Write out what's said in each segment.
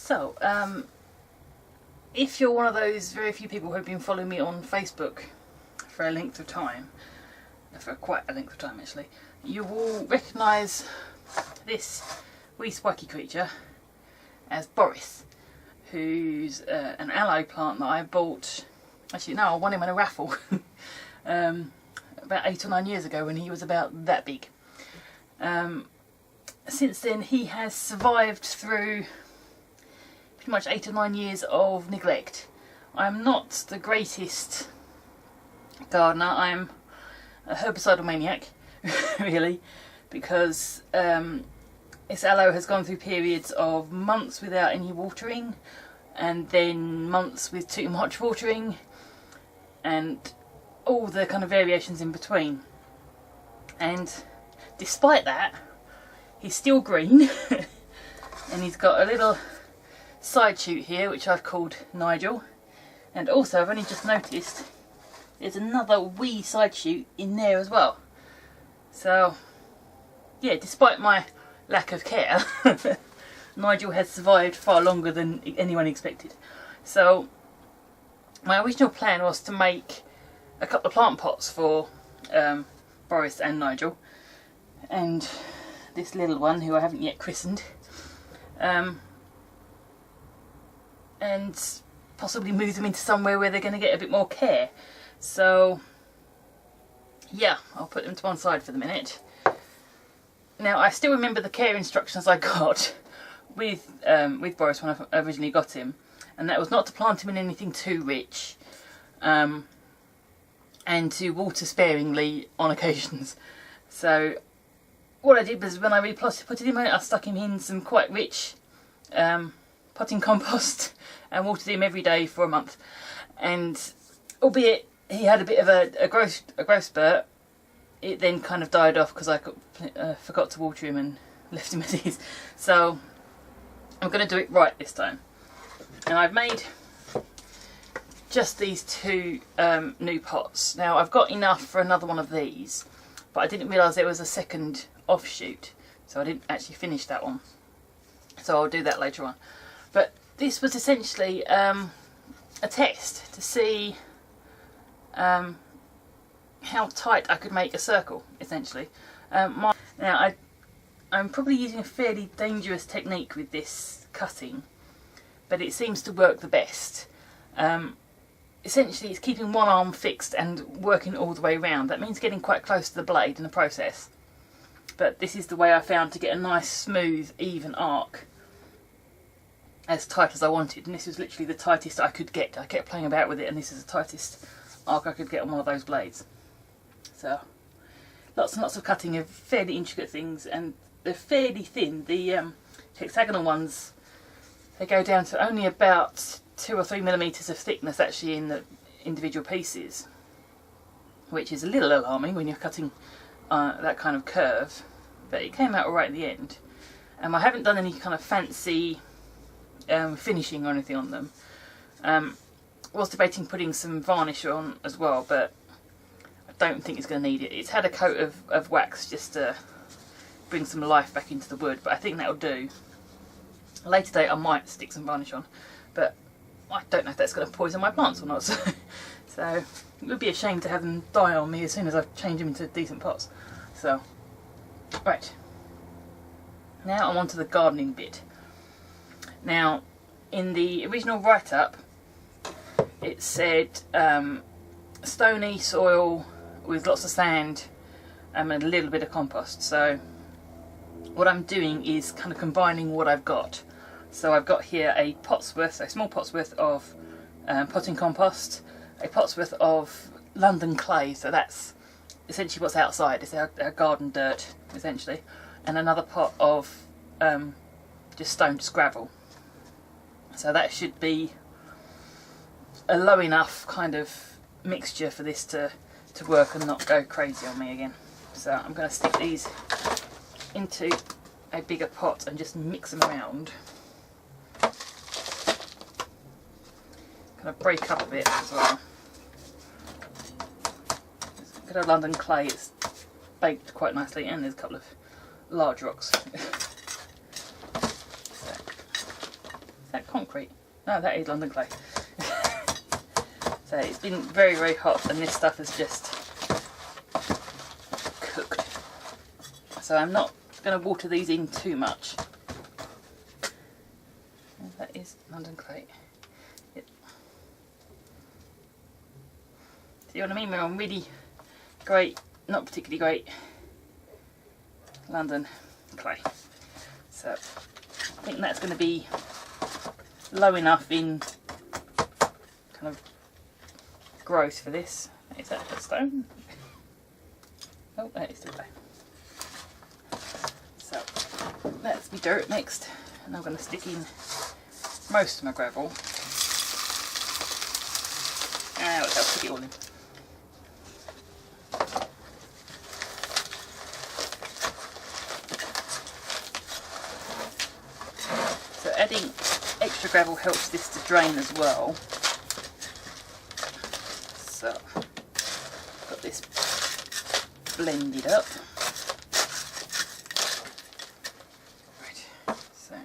So, if you're one of those very few people who have been following me on Facebook for a length of time, for quite a length of time actually, you will recognise this wee spiky creature as Boris, who's an aloe plant that I bought, actually no, I won him in a raffle about 8 or 9 years ago when he was about that big. Since then he has survived through pretty much 8 or 9 years of neglect. I'm not the greatest gardener, I'm a herbicidal maniac really, because this aloe has gone through periods of months without any watering, and then months with too much watering, and all the kind of variations in between. And despite that, he's still green and he's got a little side shoot here which I've called Nigel, and also I've only just noticed there's another wee side shoot in there as well. So yeah, despite my lack of care, Nigel has survived far longer than anyone expected. So my original plan was to make a couple of plant pots for Boris and Nigel, and this little one who I haven't yet christened, and possibly move them into somewhere where they're going to get a bit more care. So yeah, I'll put them to one side for the minute. Now I still remember the care instructions I got with Boris when I originally got him, and that was not to plant him in anything too rich, and to water sparingly on occasions. So what I did was, when I repotted him, I stuck him in some quite rich potting compost and watered him every day for a month. And albeit he had a bit of a growth spurt, it then kind of died off because I forgot to water him and left him as is. So I'm going to do it right this time. And I've made just these two new pots. Now I've got enough for another one of these, but I didn't realise there was a second offshoot, so I didn't actually finish that one. So I'll do that later on. But this was essentially a test to see how tight I could make a circle, essentially. Now I'm probably using a fairly dangerous technique with this cutting, but it seems to work the best. Essentially it's keeping one arm fixed and working all the way around. That means getting quite close to the blade in the process. But this is the way I found to get a nice smooth even arc, as tight as I wanted, and this was literally the tightest I could get. I kept playing about with it, and this is the tightest arc I could get on one of those blades. So lots and lots of cutting of fairly intricate things, and they're fairly thin. The hexagonal ones, they go down to only about 2 or 3 millimeters of thickness actually in the individual pieces, which is a little alarming when you're cutting that kind of curve, but it came out alright in the end. I haven't done any kind of fancy finishing or anything on them. Was debating putting some varnish on as well, but I don't think it's going to need it. It's had a coat of wax just to bring some life back into the wood, but I think that'll do. Later date I might stick some varnish on, but I don't know if that's going to poison my plants or not, so it would be a shame to have them die on me as soon as I change them into decent pots. So, right, now I'm on to the gardening bit. Now, in the original write-up it said stony soil with lots of sand and a little bit of compost. So what I'm doing is kind of combining what I've got. So I've got here a pot's worth, a small pot's worth of potting compost, a pot's worth of London clay, so that's essentially what's outside, it's our garden dirt essentially, and another pot of just stone gravel. So that should be a low enough kind of mixture for this to work and not go crazy on me again. So I'm going to stick these into a bigger pot and just mix them around. Kind of break up a bit as well. Good old London clay, it's baked quite nicely, and there's a couple of large rocks. So that concrete? No, that is London clay. So it's been very, very hot, and this stuff is just cooked. So I'm not going to water these in too much. And that is London clay. Yep. See what I mean? We're on really great, not particularly great London clay. So I think that's going to be low enough in kind of growth for this. Is that a stone? Oh, that is still there. So that's my dirt next, and I'm going to stick in most of my gravel. I'll stick it all in. So adding extra gravel helps this to drain as well. So got this blended up. Right, so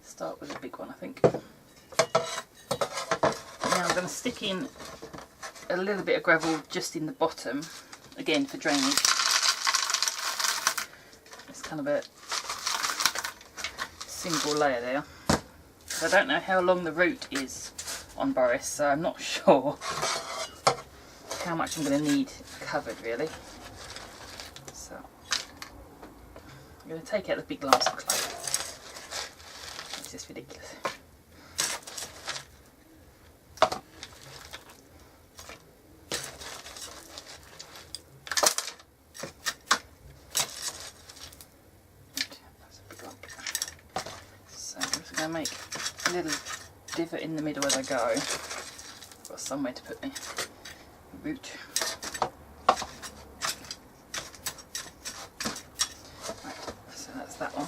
start with a big one, I think. Now I'm going to stick in a little bit of gravel just in the bottom, again for drainage. It's kind of a single layer there. I don't know how long the root is on Boris, so I'm not sure how much I'm going to need covered really. So I'm going to take out the big lumps of clay. It's just ridiculous. So I'm just going to make a little divot in the middle as I go. I've got somewhere to put my root. Right, so that's that one.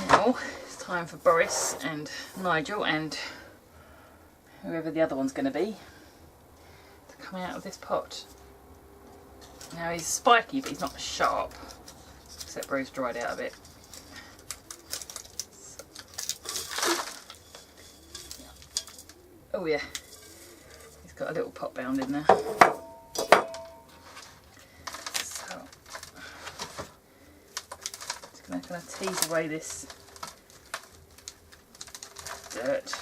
Now it's time for Boris and Nigel and whoever the other one's going to be to come out of this pot. Now he's spiky, but he's not sharp, except where he's dried out a bit. Oh yeah, he's got a little pot bound in there. So, just going to kind of tease away this dirt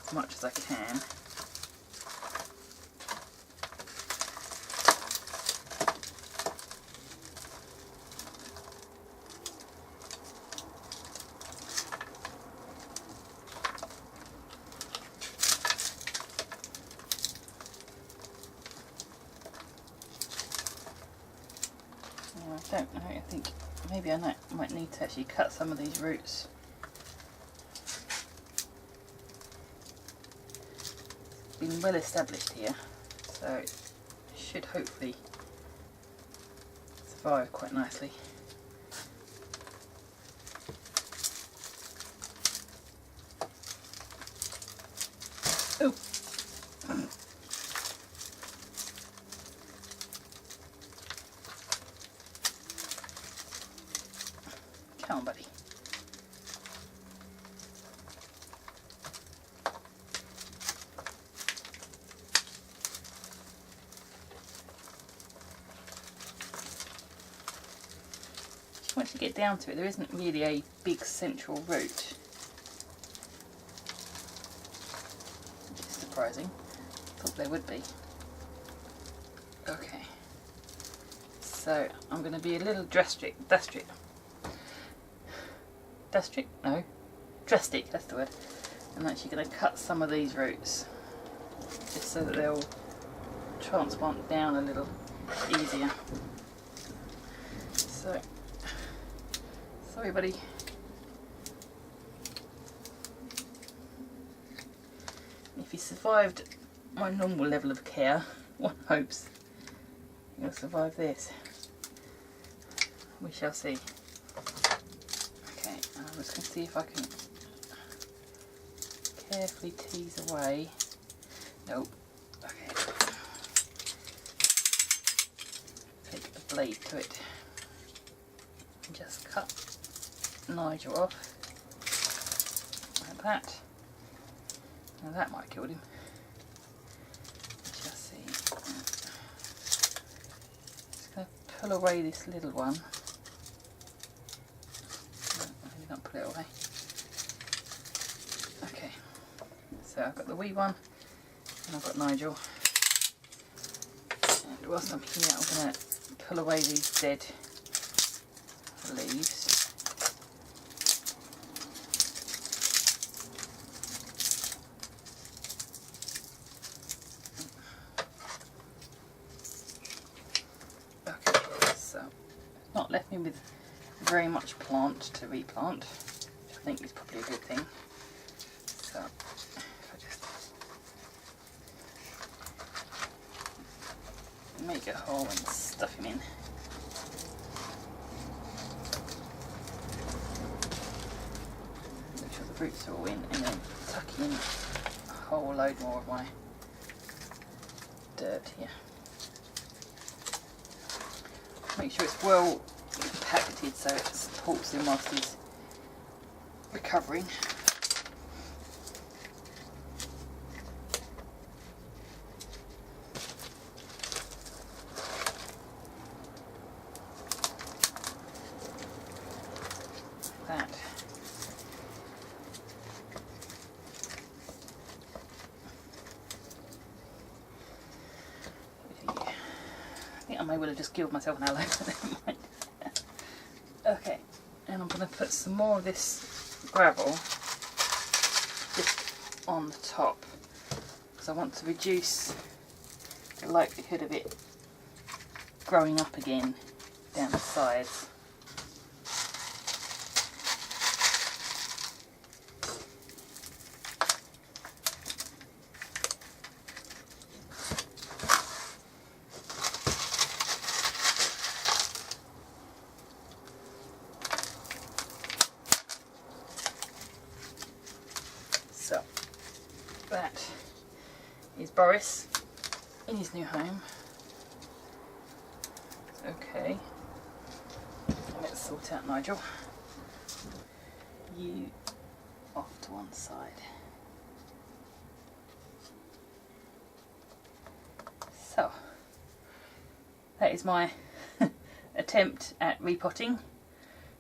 as much as I can. I don't know, I think maybe I might need to actually cut some of these roots. It's been well established here, so it should hopefully survive quite nicely. Oh! Come on, buddy. Once you get down to it, there isn't really a big central root, which is surprising. Thought there would be. Okay, so I'm going to be a little drastic, that's the word. I'm actually going to cut some of these roots just so that they'll transplant down a little easier. So, sorry buddy. If you survived my normal level of care, one hopes you'll survive this. We shall see. Okay, and I'm just going to see if I can carefully tease away. Nope. Okay. Take a blade to it. just cut Nigel off like that. Now that might have killed him. Just see. Just going to pull away this little one. No, I didn't pull it away. Okay, so I've got the wee one and I've got Nigel. And whilst I'm here, I'm going to pull away these dead leaves. Okay, so it's not left me with very much plant to replant, which I think is probably a good thing. So if I just make a hole and stuff him in. Make sure the roots are all in, and then tuck in a whole load more of my dirt here. Make sure it's well compacted so it supports him whilst he's recovering. That. I think I may well have just killed myself now. Never mind. Okay, and I'm going to put some more of this gravel just on the top because I want to reduce the likelihood of it growing up again down the sides. So that is Boris in his new home. Okay, let's sort out Nigel. You off to one side. So that is my attempt at repotting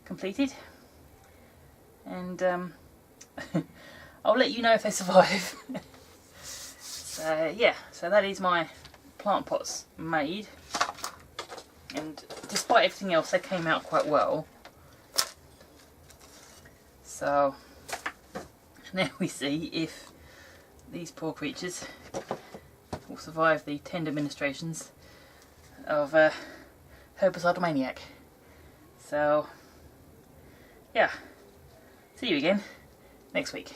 completed, and I'll let you know if they survive. So yeah, so that is my plant pots made, and despite everything else they came out quite well. So now we see if these poor creatures will survive the tender ministrations of Herbicidal Maniac. So yeah, see you again next week.